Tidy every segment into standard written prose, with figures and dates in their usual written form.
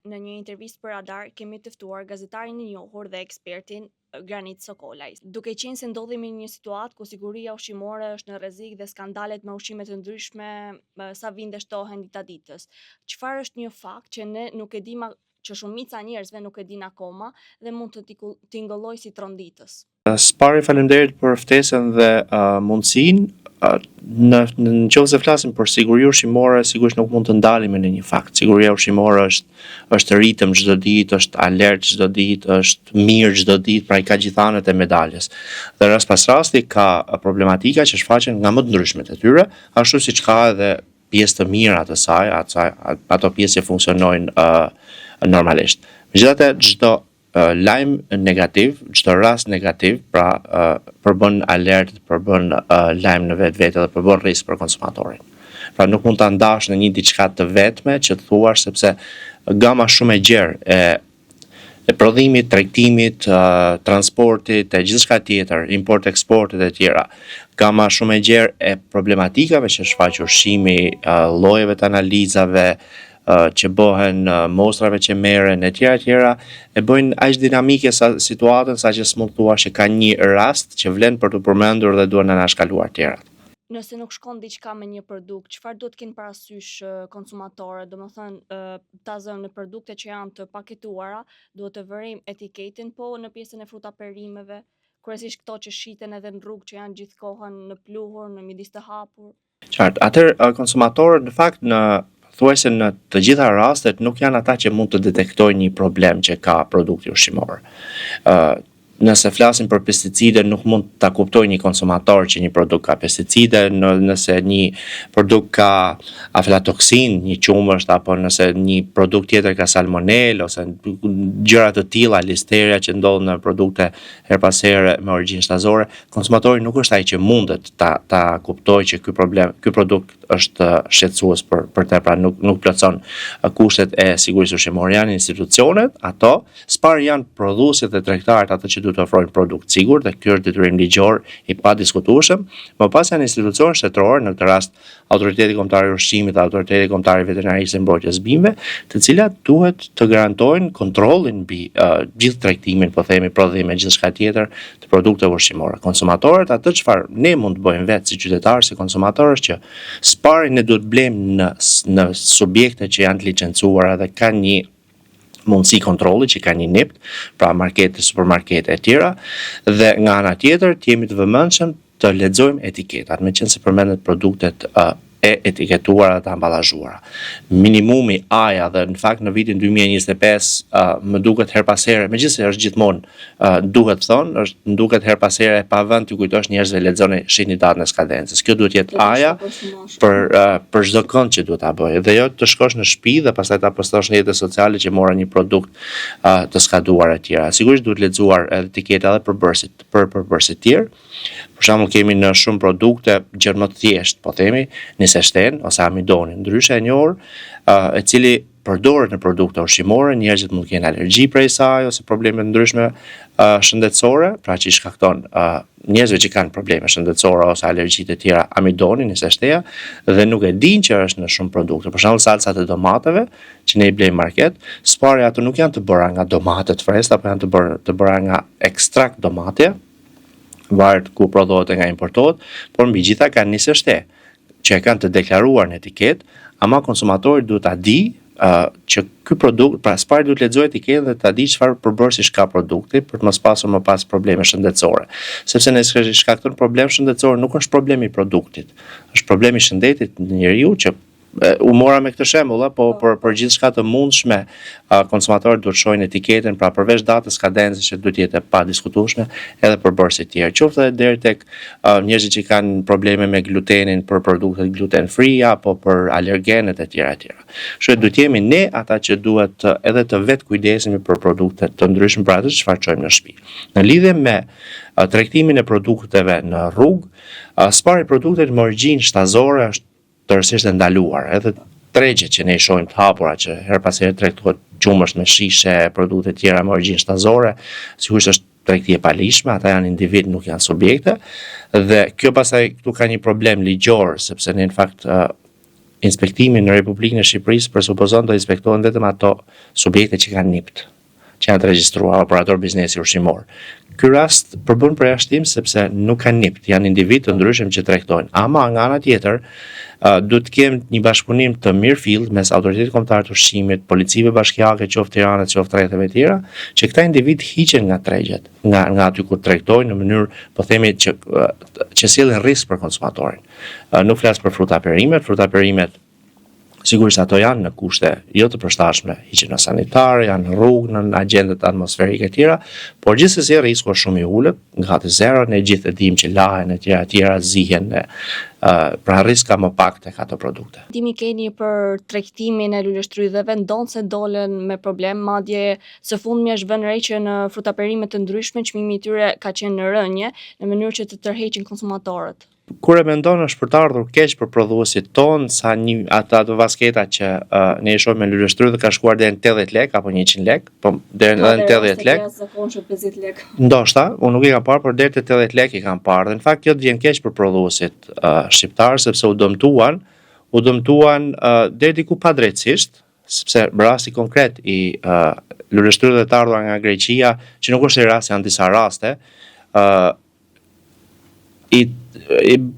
në një intervistë për Radar kemi të ftuar gazetarin e njohur dhe ekspertin Granit Sokolaj. Duke qenë se ndodhemi në një situatë ku siguria ushqimore është në rrezik dhe skandalet me ushqime të ndryshme sa vinë dhe shtohen dita ditës. Çfarë është një fakt që ne nuk e dimë, që shumica e njerëzve nuk e dinë akoma dhe mund të tingëllojë si tronditës? Spari, faleminderit për ftesën dhe mundësinë. Në qoftë se flasim për siguri ushqimore, sigurisht nuk mund të ndalemi në një fakt. Siguria ushqimore është ritëm çdo ditë, është alert çdo ditë, është mirë çdo ditë, pra i ka gjithë anët e medaljes. Dhe rast pas rasti ka problematika që shfaqen nga më të ndryshmet e tyre, ashtu siç ka edhe pjesë të mira të saj, ato pjesë që funksionojnë normalisht. Megjithatë, çdo lajm negativ, çdo rast negativ, pra përbën alert, përbën lajm në vetvete dhe përbën risk për konsumatorin. Pra nuk mund ta ndash në një diçka të vetme që të thuash, sepse gama shumë e gjerë e prodhimit, tregtimit, transportit e gjithçka tjetër, import-eksportet e tjera. Gama shumë e gjerë e problematikave që shfaq ushqimi, llojeve të analizave që bëhen, mostrave që merren e tjera e bëjnë aq dinamike sa situatën sa që s'mund thuash që ka një rast që vlen për të përmendur dhe duhen anashkaluar tjerat. Nëse nuk shkon diçka me një produkt, çfarë duhet të kenë parasysh konsumatorët? Domethënë, ta zënë në produkte që janë të paketuara, duhet të vërim etiketën po në pjesën e fruta perimeve, kryesisht këto që shiten edhe në rrugë që janë gjithkohën në pluhur, në midis të hapur. Qartë, atëherë konsumatorët në fakt thuajse në të gjitha rastet nuk janë ata që mund të detektojnë një problem që ka produkti ushqimor. Nëse flasim për pesticide, nuk mund ta kuptojë një konsumator që një produkt ka pesticide, nëse një produkt ka aflatoksin, një qumësht, apo nëse një produkt tjetër ka salmonel ose gjëra të tilla, listeria që ndodhen në produkte her pas here me origjinë shtazore, konsumatori nuk është ai që mundet ta kuptojë që ky produkt është shqetësues për të, pra nuk plotson kushtet e sigurisë ushqimore. Janë institucionet, ato spar janë prodhuesit dhe tregtarët ato që të ofrojnë produkt sigur dhe ky është detyrim ligjor i padiskutueshëm. Më pas janë institucione shtetërore, në këtë rast Autoriteti Kombëtar i Ushqimit dhe Autoriteti Kombëtar i Veterinarisë dhe Mbrojtjes së Bimëve, të cilat duhet të garantojnë kontrollin mbi gjithë tregtimin, po themi prodhim e gjithçka tjetër të produkteve ushqimore. Konsumatorët atë çfarë ne mund të bëjmë vetë si qytetarë, si konsumatorë, është që spari ne duhet blejmë në subjekte që janë të licencuara dhe kanë një mundësi kontrolli, që ka një NIPT, pra markete, supermarkete e tjera, dhe nga ana tjetër të jemi të vëmendshëm të lexojmë etiketat, meqense përmendet produktet e etiketuara dhe amballazhuara. Minimumi aja dhe në fakt në vitin 2025 më duket her pas here, megjithëse është gjithmonë duhet thonë, më duket her pas here e pavend t'ju kujtosh njerëzve lexoni, shihni datën e skadencës. Kjo duhet jetë aja për çdo kënd që duhet ta bëj. Dhe jo të shkosh në shtëpi dhe pastaj ta postosh në rrjetet sociale që mora një produkt të skaduar e tjera. Sigurisht duhet lexuar edhe etiketa edhe për përbërësit tjerë. Për shembull kemi në shumë produkte gjë më të thjeshtë, po themi, niseshten ose amidonin, ndryshe e njohur, e cili përdoret në produkte ushqimore, njerëzit mund të kenë alergji prej saj ose probleme të ndryshme shëndetësore, pra që i shkakton njerëzve që kanë probleme shëndetësore ose alergji të tjera amidonin, niseshteja, dhe nuk e dinë që është në shumë produkte. Për shembull salsat e domateve që ne i blejmë market, spari ato nuk janë të bëra nga domate të freskëta, apo janë të bëra nga ekstrakt domate, varet ku prodhohet e nga importohet, por mbi gjitha kanë niseshte që e kanë të deklaruar në etiket, ama konsumatori duhet ta di që ky produkt, pra spari duhet lexojë etiketën dhe ta di çfarë përbërësish ka produkti për të mos pasur më pas probleme shëndetësore. Sepse nëse shkakton problem shëndetësor nuk është problemi i produktit, është problemi i shëndetit të njeriu që u mora me këtë shembull, po për gjithçka të mundshme konsumatorët duhet shohin etiketën, pra përveç datës skadencës që duhet jetë e padiskutueshme, edhe përbërësit të tjerë, qoftë edhe deri tek njerëzit që kanë probleme me glutenin për produktet gluten free apo për alergenet e tjera. Kështu duhet jemi ne ata që duhet edhe të vetë kujdesemi për produkte të ndryshme, për atë çfarë çojmë në shtëpi. Në lidhje me tregtimin e produkteve në rrugë, spari produktet me origjinë shtazore është tërësisht e ndaluar. Edhe tregjet që ne i shohim të hapura që her pas here tregtohet qumësht me shishe, produkte tjera me origjinë shtazore, sigurisht është tregti e palishme, ata janë individ, nuk janë subjekte, dhe kjo pastaj këtu ka një problem ligjor, sepse ne në fakt inspektimi në Republikën e Shqipërisë presupozon të inspektohen vetëm ato subjekte që kanë NIPT, që janë të regjistruar operator biznesi ushqimor. Ky rast përbën përjashtim sepse nuk kanë NIPT, janë individ të ndryshëm që tregtojnë. Ama nga ana tjetër, duhet të kemë një bashkëpunim të mirëfillt mes Autoritetit Kombëtar të Ushqimit, policive bashkiake, qoftë Tiranës, qoftë rrethet e tjera, që këta individ hiqen nga tregjet, nga aty ku tregtojnë në mënyrë, po themi që sjellin risk për konsumatorin. Nuk flas për fruta perimet, sigurisht ato janë në kushte jo të përshtatshme, hiqen sanitare, janë në rrugë, në agjendet atmosferike e tjera, por gjithsesi risku është shumë i ulët, gati zero, ne gjithë e dimë që lahen e tjera zihen, pra risk ka më pak tek ato produkte. Ndihmë keni për tregtimin e luleshtrydheve, ndonë se dolen me problem, madje së fundmi është vënë re që në fruta perime të ndryshme çmimi i tyre ka qenë në rënje në mënyrë që të tërheqin konsumatorët. Kur e mendon është për të ardhur keq për prodhuesit ton, sa ato vasketa që ne i shohim me luleshtrydhe ka shkuar deri në 80 lek apo 100 lek, po deri në 80 lek. Zakonisht 50 lek. Ndoshta, unë nuk i kam parë, por deri te 80 lek i kam parë. Dhe në fakt kjo të vjen keq për prodhuesit shqiptar sepse u dëmtuan deri diku padrejtisht, sepse rasti konkret i luleshtrydheve të ardhura nga Greqia, që nuk është i rasti, janë disa raste, i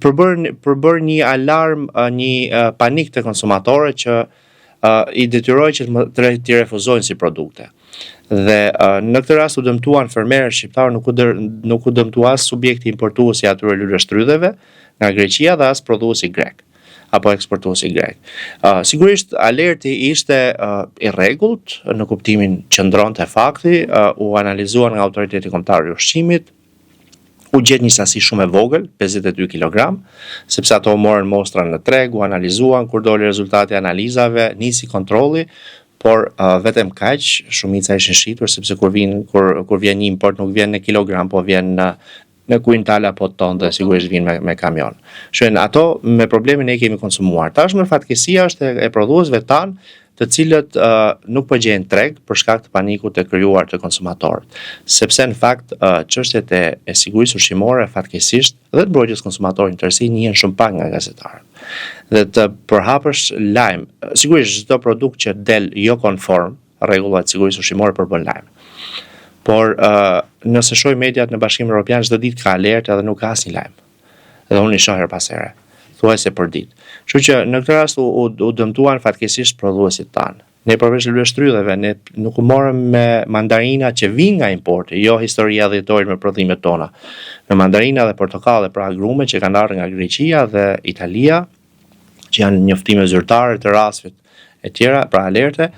përbër një alarm, një panik të konsumatorëve që i detyroi që të refuzojnë si produkte. Dhe në këtë rast u dëmtuan fermerët shqiptarë, nuk u dëmtua as subjekti importuesi atyre luleshtrydheve nga Greqia dhe as prodhuesi grek apo eksportuesi grek. Sigurisht alerti ishte i rregullt në kuptimin që ndronte fakti, u analizuan nga Autoriteti Kombëtar i Ushqimit, u gjet një sasi shumë e vogël, 52 kg, sepse ato morën mostra në treg, u analizuan, kur doli rezultati i analizave, nisi kontrolli, por vetëm kaq, shumica ishin shitur sepse kur vjen një import nuk vjen në kilogram, po vjen në kuintal apo ton dhe sigurisht vjen me kamion. Shën ato me problemin e kemi konsumuar. Tashmë fatkeqësia është e prodhuesve tan, të cilët nuk po gjejnë treg për shkak të panikut të krijuar të konsumatorët. Sepse në fakt çështjet e sigurisë ushqimore fatkeqësisht dhe të mbrojtjes konsumatorit në tërësi njihen shumë pak nga gazetarët. Dhe të përhapësh lajm, sigurisht çdo produkt që del jo konform rregullat e sigurisë ushqimore përbën lajm. Por nëse shoh mediat në Bashkimin Evropian çdo ditë ka alertë dhe nuk ka asnjë lajm. Dhe unë i shoh her pas here, thuajse për ditë. Kështu që në këtë rast u dëmtuan fatkeqësisht prodhuesit tanë. Ne përveç luleshtrydheve, ne nuk u morëm me mandarina që vijnë nga importi, jo historia dhjetorit me prodhimet tona. Me mandarina dhe portokalle, pra agrume që kanë ardhur nga Greqia dhe Italia, që janë njoftime zyrtare të rasteve e tjera, pra alerte,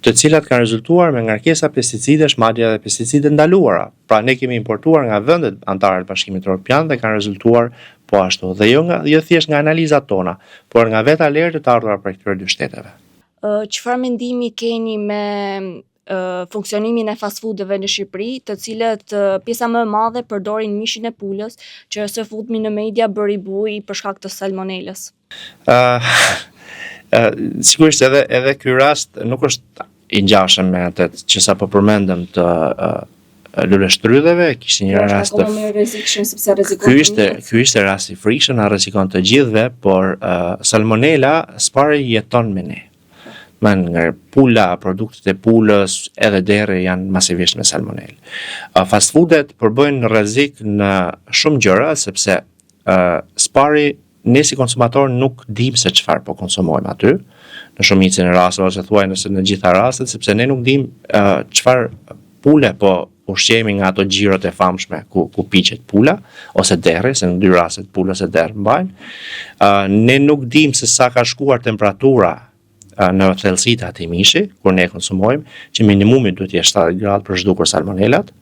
të cilat kanë rezultuar me ngarkesa pesticidesh, madje edhe pesticide ndaluara. Pra ne kemi importuar nga vendet anëtare të Bashkimit Evropian dhe kanë rezultuar po ashtu. Dhe jo thjesht nga analizat tona, por nga vetë alertët të ardhura për këtyre dy shteteve. Çfarë mendimi keni me funksionimin e fast foodeve në Shqipëri, të cilët pjesa më e madhe përdorin mishin e pulës, që së fundmi në media bëri buj për shkak të salmonelës? Sigurisht edhe ky rast nuk është i ngjashëm me atë që sapo përmendëm të luleshtrydheve, kishte një rast të rrezikshëm sepse rrezikon. Ky ishte rast i frikshëm, na rrezikon të gjithëve, por salmonela s'pari jeton me ne. Nga pula, produktet e pulës, edhe derë janë masivisht me salmonelë. Fast foodet përbëjnë rrezik në shumë gjëra sepse s'pari ne si konsumator nuk dim se çfarë po konsumojmë aty, në shumicën e rasteve ose thuaj nëse në gjitha rastet, sepse ne nuk dim çfarë pule po ushqemi nga ato xhirot e famshme ku piqet pula ose derri, se në dy rastet pula ose derë mbajnë. Ne nuk dim se sa ka shkuar temperatura në thellësitë e atij mishi kur ne konsumojmë, që minimumi duhet të jetë 70 gradë për zhdukur salmonellat,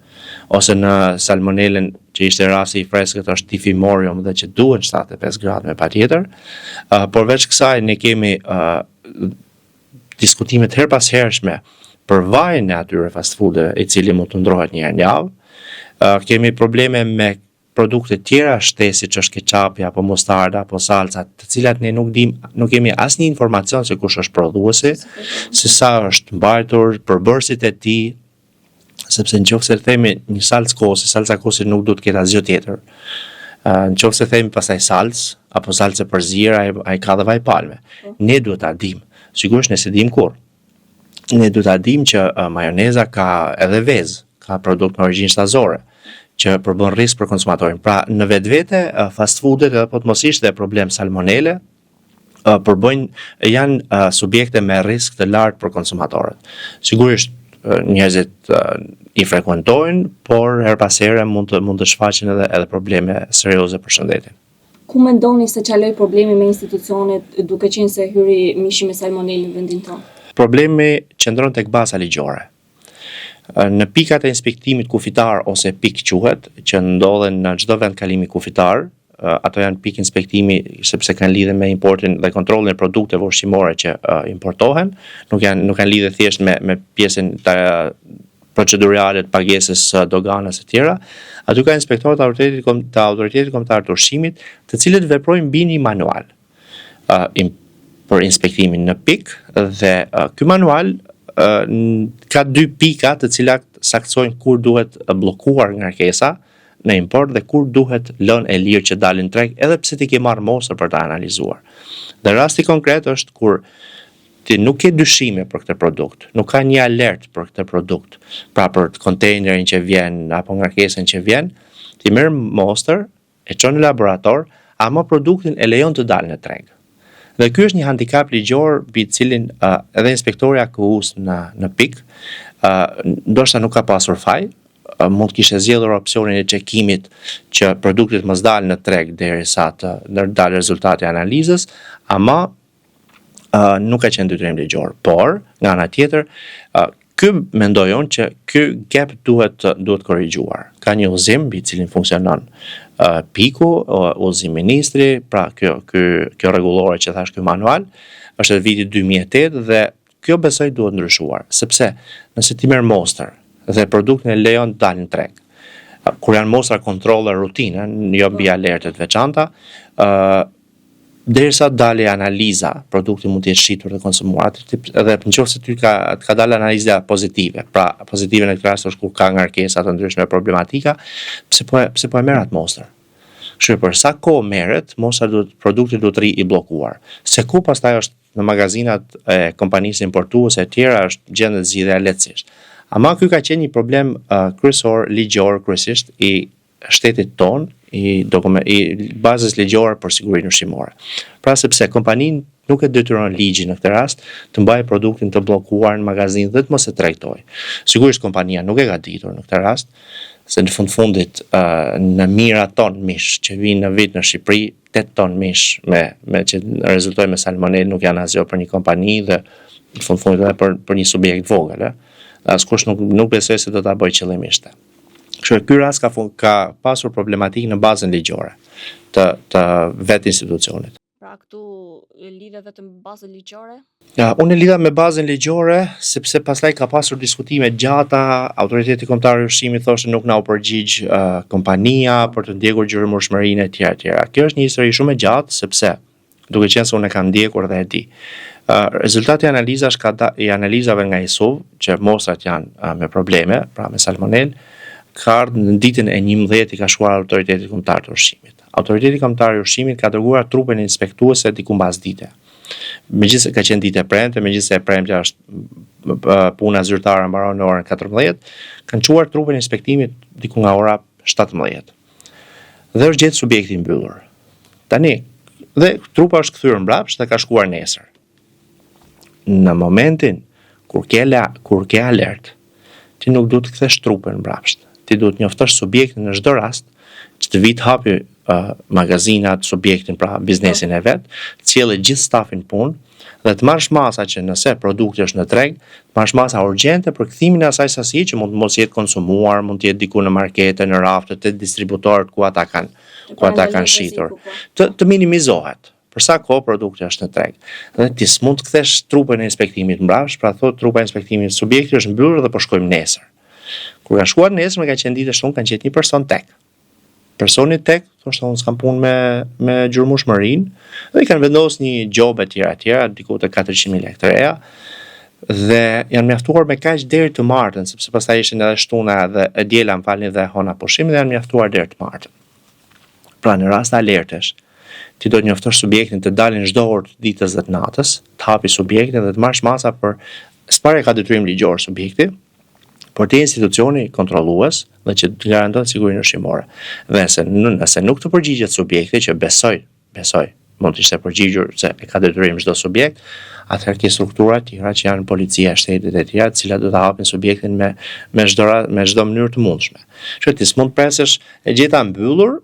ose në salmonelën që ishte rasti i freskët është tifimorium dhe që duhet 75 gradë me patjetër. Por veç kësaj ne kemi diskutimet her pas hershme për vajin e atyre fast foodeve, i cili mund të ndrohet një herë në javë. Kemi probleme me produkte tjera shtesi që është keqapi apo mostarda apo salca, të cilat ne nuk kemi asnjë informacion se kush është prodhuesi, se sa është mbajtur, përbërësit e tij, sepse nëse themi një salcë kosi nuk duhet të ketë asgjë tjetër. Në qoftë se themi pastaj salcë apo salcë për zjerë, ai ka dhe vaj palme. Ne duhet ta dim, sigurisht ne se dim kur. Ne duhet ta dim që majoneza ka edhe vezë, ka produkt me origjinë shtazore, që përbën risk për konsumatorin. Pra, në vetvete, fast foodet edhe potmosisht dhe problem salmonele, janë subjekte me risk të lartë për konsumatorët. Sigurisht njerëzit i frekuentojnë, por her pas here mund të shfaqen edhe probleme serioze për shëndetin. Ku mendoni se qaloj problemi me institucionet duke qenë se hyri mishi me salmonelë në vendin tonë? Problemi qëndron tek baza ligjore. Në pikat e inspektimit kufitar ose pik quhet, që ndodhen në çdo vend kalimi kufitar, ato janë pik inspektimi sepse kanë lidhje me importin dhe kontrollin e produkteve ushqimore që importohen, nuk kanë lidhje thjesht me pjesën procedurale të pagesës doganës e tjera. Aty ka inspektorët të autoritetit kombëtar të ushqimit, të cilët veprojnë mbi një manual për inspektimin në pik, dhe ky manual ka 2 pika të cilat saktësojnë kur duhet bllokuar ngarkesa në import dhe kur duhet lënë e lirë që dalin treg, edhe pse ti ke marrë mosër për ta analizuar. Dhe rasti konkret është kur ti nuk ke dyshime për këtë produkt, nuk ka një alert për këtë produkt, pra për kontejnerin që vjen apo ngarkesën që vjen, ti merr mostër, e çon në laborator, ama produktin e lejon të dalë në treg. Dhe ky është një handicap ligjor mbi cilin edhe inspektori AKU-s në pik, ndoshta nuk ka pasur faj, mund të kishte zgjedhur opsionin e çekimit që produktet mos dalin në treg derisa të dalë rezultati i analizës, ama nuk ka qenë detyrim ligjor. Por, nga ana tjetër, ky mendoj unë që ky gap duhet korrigjuar. Ka një udhëzim mbi cilin funksionon piku, udhëzim ministri, pra kjo rregullore që thash ky manual, është e vitit 2008 dhe kjo besoj duhet ndryshuar, sepse nëse ti merr mostër dhe produktin e lejon të dalë në treg, kur janë mostra kontrolle rutine, jo mbi alertet veçanta, derisa dalë analiza, produkti mund të jetë shitur dhe konsumuar, edhe nëse ty ka dalë analiza pozitive, pra pozitive në këtë rast është kur ka ngarkesa të ndryshme problematika, pse po e merr atë mostër? Kështu për sa kohë merret, produkti duhet të i bllokuar. Se ku pastaj është në magazinat e kompanisë importuese e tjera është gjendet zgjidhja lehtësisht. Ama ky ka qenë një problem kryesor ligjor kryesisht i shtetit ton, i bazës ligjore për sigurinë ushqimore. Pra sepse kompaninë nuk e detyron ligji në këtë rast të mbajë produktin të bllokuar në magazin dhe të mos e tregtojë. Sigurisht kompania nuk e ka ditur në këtë rast, se në fundit në mijëra ton mish që vinë në vit në Shqipëri, 8 ton mish me që rezultojnë me salmonelë nuk janë asgjë për një kompani dhe në fundit edhe për një subjekt vogël, askush nuk besoj se do ta bëjë qëllimisht. Kështu ky rast ka pasur problematikë në bazën ligjore të vetë institucionit. Pra këtu lidhet vetëm bazën ligjore? Unë e lidha me bazën ligjore sepse pastaj ka pasur diskutime gjata, autoriteti kombëtar i ushqimit thoshte nuk na u përgjigj kompania për të ndjekur gjyrimorshmërinë e tjera. Kjo është një histori shumë e gjatë sepse duke qenë se unë e kam ndjekur dhe e di. Rezultati i analizave nga ISUV, që mostrat janë me probleme, pra me salmonel, ka ardhur në ditën e 11 i ka shkuar autoritetit kombëtar të ushqimit. Autoriteti kombëtar i ushqimit ka dërguar trupin inspektuese diku mbas dite. Megjithëse ka qenë ditë e premte, megjithëse e premtja është puna zyrtare mbaron në orën 14, kanë çuar trupin inspektimit diku nga ora 17. Dhe është gjetë subjekti mbyllur. Tani, dhe trupa është kthyer mbrapsht dhe ka shkuar nesër. Në momentin kur ke alert, ti nuk duhet të kthesh trupin mbrapsht. Ti duhet njoftosh subjektin në çdo rast që të vit hapi magazinat, subjektin, pra biznesin e vet, cilë gjithë stafin punë dhe të marrësh masa që nëse produkti është në treg, të marrësh masa urgjente për kthimin e asaj sasi që mund të mos jetë konsumuar, mund të jetë diku në markete, në rafte, te distributorët ku ata kanë shitur. Të minimizohet. Për sa kohë produkti është në treg. Dhe ti s'mund të kthesh trupin e inspektimit mbrapsht, pra thotë trupa e inspektimit subjekti është mbyllur dhe po shkojmë nesër. Kur ka shkuar nesër, ka qenë ditë shumë, kanë gjetë një person tek. Personi tek, thoshte unë s'kam punë me gjyrimorshmërinë, dhe i kanë vendosur një gjob e tjera, diku te 400.000 lekë të reja, dhe janë mjaftuar me kaq deri të martën, sepse pastaj ishin edhe shtuna dhe e diela, më falni, dhe hona pushimi dhe janë mjaftuar deri të martën. Pra në rast alertesh, ti do të njoftosh subjektin të dalin çdo orë të ditës dhe të natës, të hapi subjektin dhe të marrësh masa për s'pare ka detyrim ligjor subjekti, por ti institucioni kontrollues dhe që të garanton sigurinë ushqimore. Dhe nëse nuk të përgjigjet subjekti që besoj, mund të ishte përgjigjur se e ka detyrim çdo subjekt, atëherë ke struktura tjera që janë policia e shtetit e tjera, të cilat do ta hapin subjektin me çdo mënyrë të mundshme. Kështu ti s'mund presësh e gjeta mbyllur,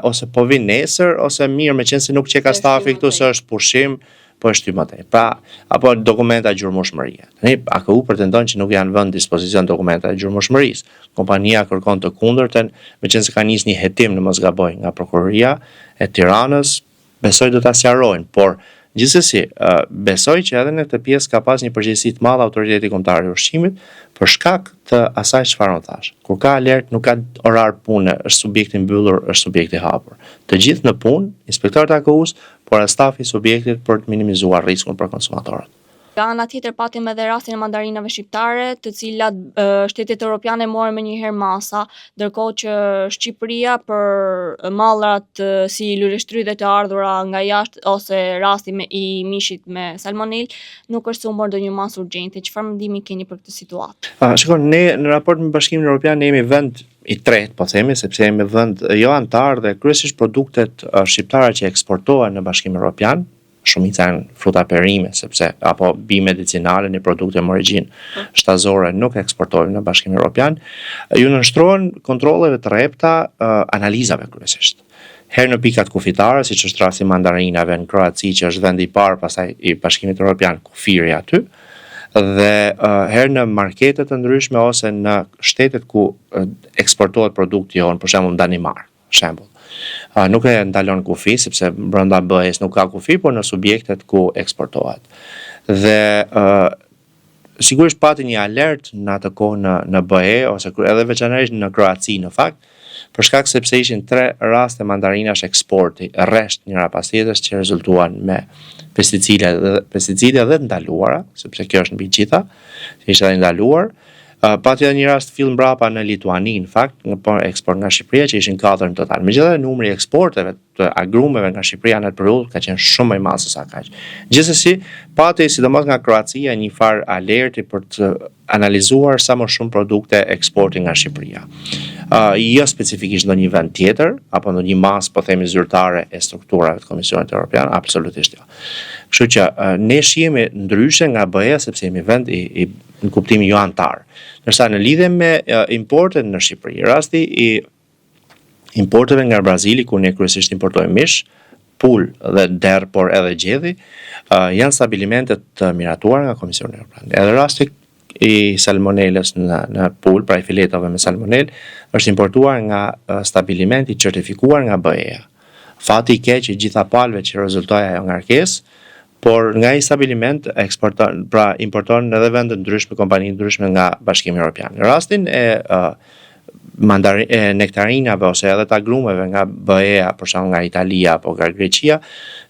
ose po vin nesër, ose mirë meqense nuk qeka stafi këtu se është pushim, po është ty më tej. Pra, apo dokumenta gjurmëshmërie. Tani AKU pretendon që nuk janë vënë dispozicion dokumenta e gjurmëshmërisë. Kompania kërkon të kundërtën, meqense ka nisë një hetim në mos gaboj nga prokuroria e Tiranës, besoj do ta sqarojnë, por gjithsesi besoj që edhe në këtë pjesë ka pas një përgjegjësi të madhe autoriteti kombëtar i ushqimit për shkak të asaj çfarë unë thash. Kur ka alert, nuk ka orar pune, është subjekti mbyllur, është subjekti hapur. Të gjithë në punë, inspektorët e AKU-s, por e stafi i subjektit për të minimizuar rrezikun për konsumatorët. Nga ana tjetër patim edhe rastin e mandarinave shqiptare, të cilat shtetet europiane morën menjëherë masa, ndërkohë që Shqipëria për mallrat si luleshtry dhe të ardhura nga jashtë ose rasti i mishit me salmonel, nuk është se u mor ndonjë masë urgjente. Çfarë mendimi keni për këtë situatë? Shikon, ne në raport me Bashkimin Evropian ne jemi vend i tretë, po themi, sepse jemi vend jo antar dhe kryesisht produktet shqiptare që eksportohen në Bashkimin Evropian, shumica janë fruta perime, sepse apo bime medicinale në produkte me origjinë shtazore nuk eksportohen në Bashkimin Evropian, ju nënshtrohen kontrolleve të rrepta analizave kryesisht. Herë në pikat kufitare, siç është rasti mandarinave në Kroaci, që është vendi i parë pastaj i Bashkimit Evropian kufiri aty, dhe herë në marketet të ndryshme ose në shtetet ku eksportohet produkti jonë, për shembull në Danimark, shembull. Nuk e ndalon kufi, sepse brenda BE-s nuk ka kufi, por në subjektet ku eksportohet. Dhe sigurisht pati një alert në atë kohë në BE, ose edhe veçanërisht në Kroaci në fakt, për shkak sepse ishin 3 raste mandarinash eksporti, rresht njëra pas tjetrës që rezultuan me pesticide dhe të ndaluara, sepse kjo është mbi gjitha, që ishte edhe ndaluar. Pati edhe një rast fill mbrapa në Lituani, në fakt, në eksport nga Shqipëria, që ishin 4 në total. Megjithatë numri i eksporteve të agrumeve nga Shqipëria në atë periudhë ka qenë shumë më i madh se sa kaq. Gjithsesi, pati sidomos nga Kroacia një farë alerti për të analizuar sa më shumë produkte eksporti nga Shqipëria. Jo specifikisht ndonjë vend tjetër, apo ndonjë masë, po themi zyrtare e strukturave të Komisionit Evropian, absolutisht jo. Kështu që ne shihemi ndryshe nga BE sepse jemi vend i në kuptimin jo antar. Ndërsa në lidhje me importet në Shqipëri, rasti i importeve nga Brazili, ku ne kryesisht importojmë mish, pul dhe derr, por edhe gjedhi, janë stabilimentet të miratuar nga Komisioni Evropian. Edhe rasti i salmonelës në pul, pra i filetave me salmonel, është importuar nga stabilimenti certifikuar nga BE-ja. Fati i keq i gjitha palëve që rezultoi ajo ngarkesë, por nga i stabiliment importon edhe vende ndryshme, kompani ndryshme nga Bashkimi Evropian. Në rastin e nektarinave ose edhe të agrumeve nga BE-ja, për shembull nga Italia apo nga Greqia,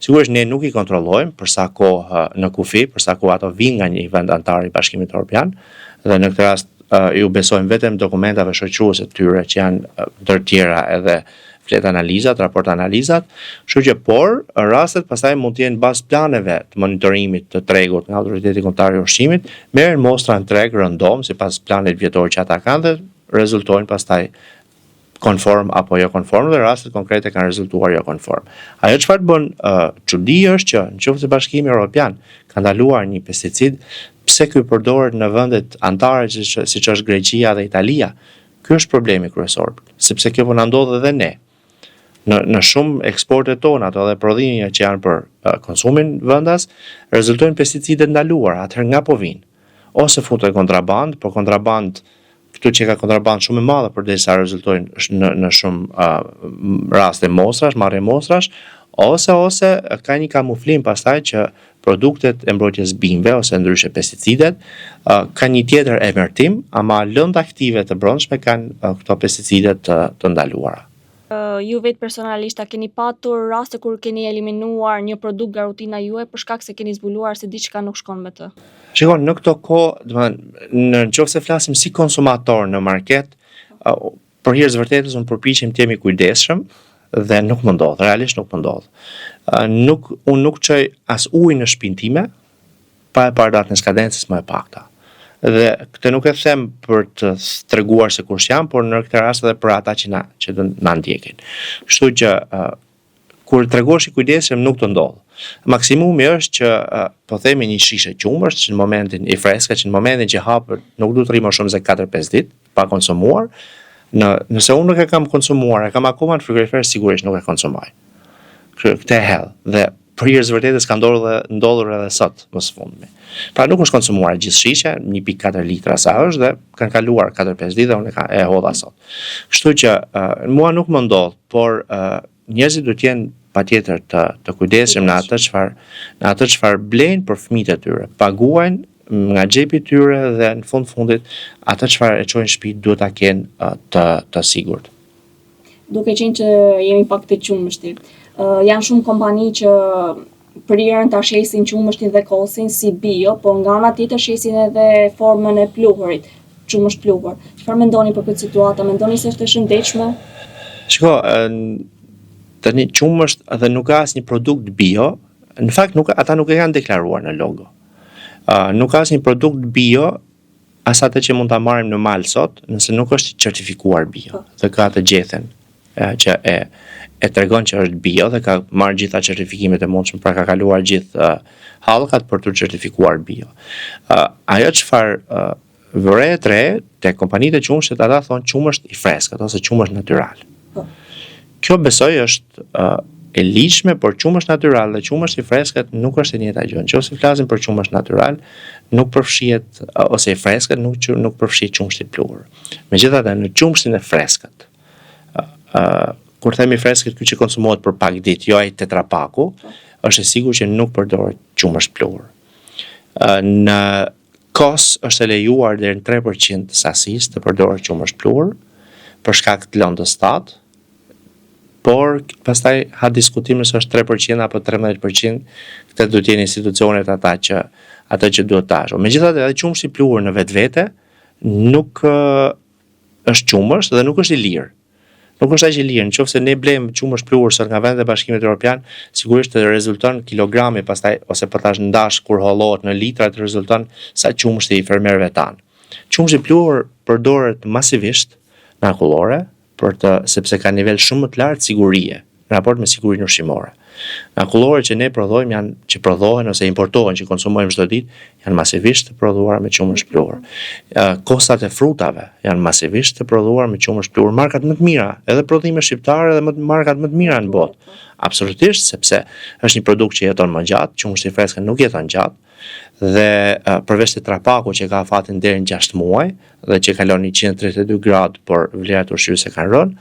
sigurisht ne nuk i kontrollojmë për sa kohë në kufi, për sa kohë ato vijnë nga një vend antar i Bashkimit Evropian, dhe në këtë rast ju besojmë vetëm dokumentave shoqëruese të tyre që janë ndër tjera edhe flet analizat, raport analizat, kështu që por rastet pastaj mund të jenë bazë planeve të monitorimit të tregut nga Autoriteti Kombëtar i Ushqimit, merren mostra në treg rëndom sipas planit vjetor që ata kanë dhe rezultojnë pastaj konform apo jo konform dhe rastet konkrete kanë rezultuar jo konform. Ajo çfarë bën çudi është që nëse Bashkimi Evropian ka ndaluar një pesticid, pse ky përdoret në vendet anëtare siç është Greqia dhe Italia? Ky është problemi kryesor, sepse kjo po na ndodh edhe ne. Në shumë eksportet tona, ato dhe prodhimja që janë për konsumin vendas, rezultojnë pesticide ndaluar, atëherë nga po vinë. Ose futet kontraband, por kontraband, këtu që ka kontraband shumë e madhe përderisa rezultojnë në shumë raste mostrash, marrje mostrash, ose ka një kamuflim pastaj që produktet e mbrojtjes bimëve ose ndryshe pesticidet ka një tjetër emërtim, ama lëndë aktive të brendshme kanë këto pesticidet të ndaluara. Ju vetë personalisht a keni patur raste kur keni eliminuar një produkt nga rutina juaj për shkak se keni zbuluar se diçka nuk shkon me të? Shikon, në këto kohë, nëse flasim si konsumator në market, për hir të vërtetës unë përpiqem të jemi kujdesshëm dhe nuk më ndodh, realisht nuk më ndodh. Unë nuk çoj as ujë në shtëpinë time pa e parë datën e skadencës më e pakta. Dhe këtë nuk e them për të treguar se kush jam, por në këtë rast edhe për ata që do na ndjekin. Kështu që kur tregosh i kujdesshëm nuk të ndodh. Maksimumi është që po themi një shishe qumësht që në momentin i freskët, që në momentin që hapet nuk duhet të rri më shumë se 4-5 ditë pa konsumuar. Nëse unë nuk e kam konsumuar, e kam akoma në frigorifer, sigurisht nuk e konsumoj. Këtë e hell dhe për hir të vërtetës ka ndodhur edhe sot më së fundmi. Pra nuk është konsumuar gjithë shishe, 1.4 litra sa është dhe kanë kaluar 4-5 ditë dhe unë e hodha sot. Kështu që mua nuk më ndodh, por njerëzit duhet të jenë patjetër të kujdesshëm në atë çfarë blejnë për fëmijët e tyre. Paguajnë nga xhepi i tyre dhe në fundit atë çfarë e çojnë në shtëpi duhet ta kenë të sigurt. Duke qenë që jemi pak të qumështit, janë shumë kompani që prirën ta shesin qumështin dhe kosin si bio, por nga ana tjetër shesin edhe formën e pluhurit, qumësht pluhur. Çfarë mendoni për këtë situatë? Mendoni se është e shëndetshme? Shiko, tani qumësht dhe nuk ka asnjë produkt bio, në fakt ata nuk e kanë deklaruar në logo. Nuk ka asnjë produkt bio as atë që mund ta marrim në mal sot, nëse nuk është certifikuar bio dhe ka të gjethen që e tregon që është bio dhe ka marrë gjitha certifikimet e mundshme, pra ka kaluar gjithë hallkat për të certifikuar bio. Ajo çfarë vëret re te kompanitë e qumshtit, ata thonë qumësht i freskët ose qumësht natyral. Kjo besoj është e ligjshme, por qumësht natyral dhe qumësht i freskët nuk është e njëjta gjë. Nëse flasim për qumësht natyral, nuk përfshihet ose i freskët nuk përfshihet qumshti i pluhur. Megjithatë, në qumshtin e freskët, kur themi freskët, ky që konsumohet për pak ditë, jo ai tetrapaku, është e sigurt që nuk përdoret qumësht pluhur. Në kos është e lejuar deri në 3% të sasisë të përdoret qumësht pluhur për shkak të lëndës tat, por pastaj ha diskutim nëse është 3% apo 13%, këtë duhet të jenë institucionet ata që duhet ta ashtu. Megjithatë, edhe qumshti i pluhur në vetvete nuk është qumësht dhe nuk është i lirë. Nuk është aq i lirë. Nëse ne blejmë qumësht pluhur sot nga vendet e Bashkimit Evropian, sigurisht të rezulton kilogrami pastaj ose po tash ndash kur hollohet në litra të rezulton sa qumshti i fermerëve tan. Qumshti i pluhur përdoret masivisht në akullore sepse ka nivel shumë më të lartë sigurie në raport me sigurinë ushqimore. Akullore që ne prodhojmë që prodhohen ose importohen që konsumojmë çdo ditë janë masivisht të prodhuara me qumësht pluhur. Kostat e frutave janë masivisht të prodhuara me qumësht pluhur, markat më të mira, edhe prodhime shqiptare dhe markat më të mira në botë. Absolutisht, sepse është një produkt që jeton më gjatë, qumshti i freskët nuk jeton gjatë. Dhe përveç tetrapaku që ka fatin deri në 6 muaj dhe që kalon 132 gradë, por vlerat ushqyese kanë rënë,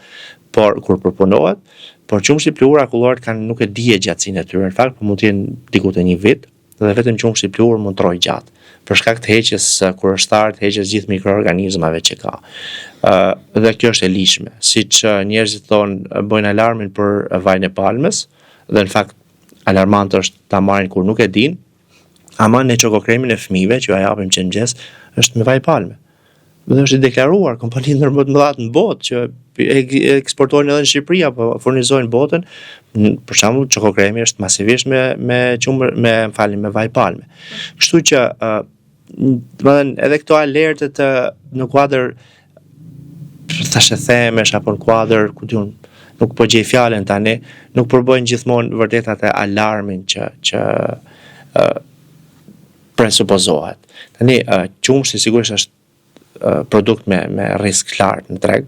por kur përpunohet, por qumshti i pluhur akulloret nuk e dije gjatësinë e tyre, në fakt mund të jenë diku te 1 vit dhe vetëm qumshti i pluhur mund të rrojë gjatë për shkak të heqjes kurortare, të heqjes gjithë mikroorganizmave që ka. Dhe kjo është e ligjshme, siç njerëzit thonë bëjnë alarmin për vajin e palmës dhe në fakt alarmant është ta marrin kur nuk e dinë. Ama ne çokokremin e fëmijëve që ja japim që mëngjes është me vaj palme. Dhe është i deklaruar kompanitë më të mëdha në botë që eksportojnë edhe në Shqipëri apo furnizojnë botën. Për shembull, çokokremi është masivisht me vaj palme. Kështu që edhe këto alertet në kuadër thashë themesh apo në kuadër nuk po gjej fjalën tani, nuk përbëjnë gjithmonë vërtet atë alarmin që presupozohet. Tani qumshti sigurisht është produkt me risk lartë në treg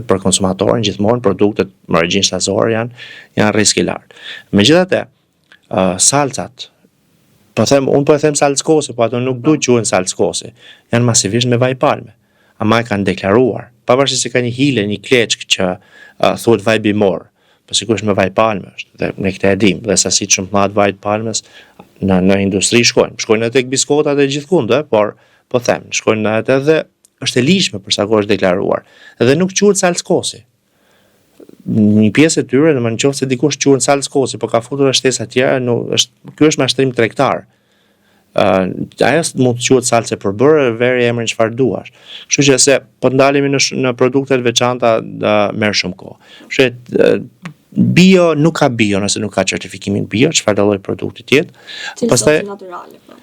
për konsumatorin, gjithmonë produktet me origjinë shtazore janë risk i lartë. Megjithatë, salcat, unë po e them salckose, po ato nuk duhet quhen salckose, janë masivisht me vaj palme. Ama e kanë deklaruar, pavarësisht se ka një hile, një kleçk që thuhet vaj bimor, po sigurisht me vaj palme është, dhe ne këtë e dim, dhe sasitë shumë të madhe vaj palmes në industri shkojnë edhe tek biskotat e gjithkund, por po them, shkojnë edhe dhe është e ligjshme për sa kohë është deklaruar. Dhe nuk quhet salckose. Një pjesë e tyre, domethënë nëse dikush quhet salckose, po ka futur shtesa të tjera, ky është mashtrim tregtar. Ajo mund të quhet salce përbërë, veri emrin çfarë duash. Kështu që se po ndalemi në produktet veçanta merr shumë kohë. Kështu Bio nuk ka bio nëse nuk ka certifikimin bio, çfarë lloj produkti tjetë. Pastaj natyrale, po.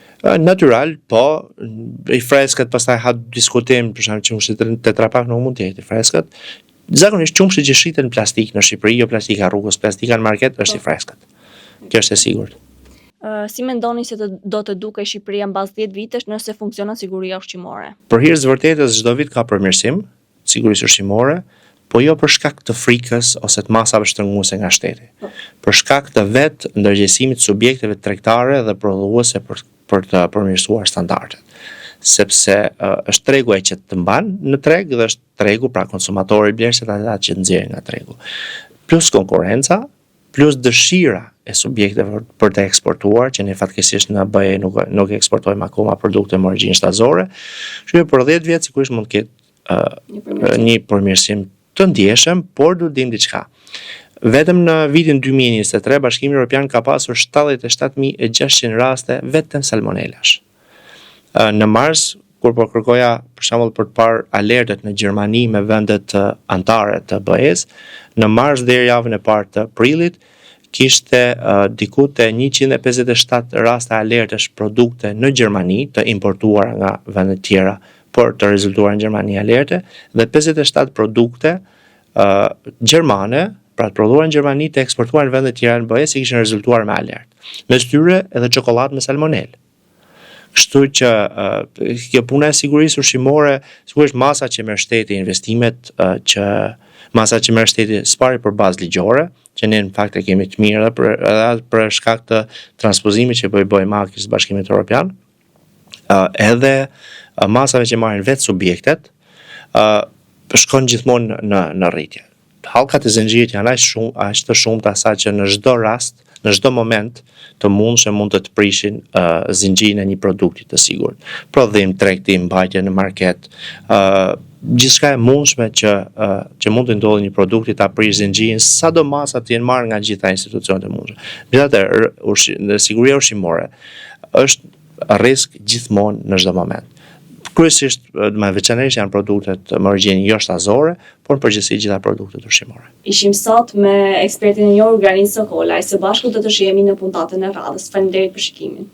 Natyral, po, i freskët pastaj ha diskutim, për shembull qumshit Tetra Pak nuk mund të jetë i freskët. Zakonisht qumshit që shiten në plastik në Shqipëri, jo plastika rrugës, plastika në market është i freskët. Kjo është e sigurt. Si mendoni se do të dukej Shqipëria mbas 10 vitesh nëse funksionon siguria ushqimore? Për hir të vërtetës çdo vit ka përmirësim sigurisë ushqimore, po jo për shkak të frikës ose të masave shtrënguese nga shteti. Për shkak të vetë ndërgjegjësimit të subjekteve tregtare dhe prodhuese për të përmirësuar standardet. Sepse është tregu ai që të mban në treg dhe është tregu pra konsumatori blerësit ata që nxjerrin nga tregu. Plus konkurrenca, plus dëshira e subjekteve për të eksportuar, që ne fatkeqësisht në BE nuk eksportojmë akoma produkte me origjinë shtazore. Kështu që për 10 vjet sigurisht mund të ketë një përmirësim të ndjeshëm, por duhet dim diçka. Vetëm në vitin 2023 Bashkimi Evropian ka pasur 77.600 raste vetëm salmonelash. Në mars, kur po kërkoja për shembull për të parë alertet në Gjermani me vendet anëtare të BE-s, në mars deri javën e parë të prillit kishte diku te 157 raste alertesh produkte në Gjermani të importuara nga vende të tjera, por të rezultuar në Gjermani alerte, dhe 57 produkte gjermane, pra të prodhuar në Gjermani të eksportuar në vende të tjera në BE si kishin rezultuar me alert. Mes tyre edhe çokoladë me salmonelë. Kështu që kjo puna e sigurisë ushqimore, sigurisht masa që merr shteti, investimet masa që merr shteti s'pari për bazë ligjore, që ne në fakt e kemi të mirë edhe për shkak të transpozimit që bëjmë aktis Bashkimit Evropian, edhe masave që marrin vetë subjektet, shkon gjithmonë në rritje. Hallkat e zinxhirit janë aq të shumta sa që në çdo rast, në çdo moment të mundshëm mund të prishin zinxhirin e një produkti të sigurt. Prodhim, tregtim, mbajtje në market, gjithçka e mundshme që mund të ndodhë një produkti ta prish zinxhirin, sadomas të jenë marrë nga gjitha institucionet e mundshme. Megjithatë, siguria ushqimore është risk gjithmonë në çdo moment. Kryesisht më veçanërisht janë produktet me origjinë jo shtazore, por në përgjithësi gjitha produktet ushqimore. Ishim sot me ekspertin e njohur Granit Sokolaj, së bashku do të shihemi në puntatën e radhës. Faleminderit për shikimin.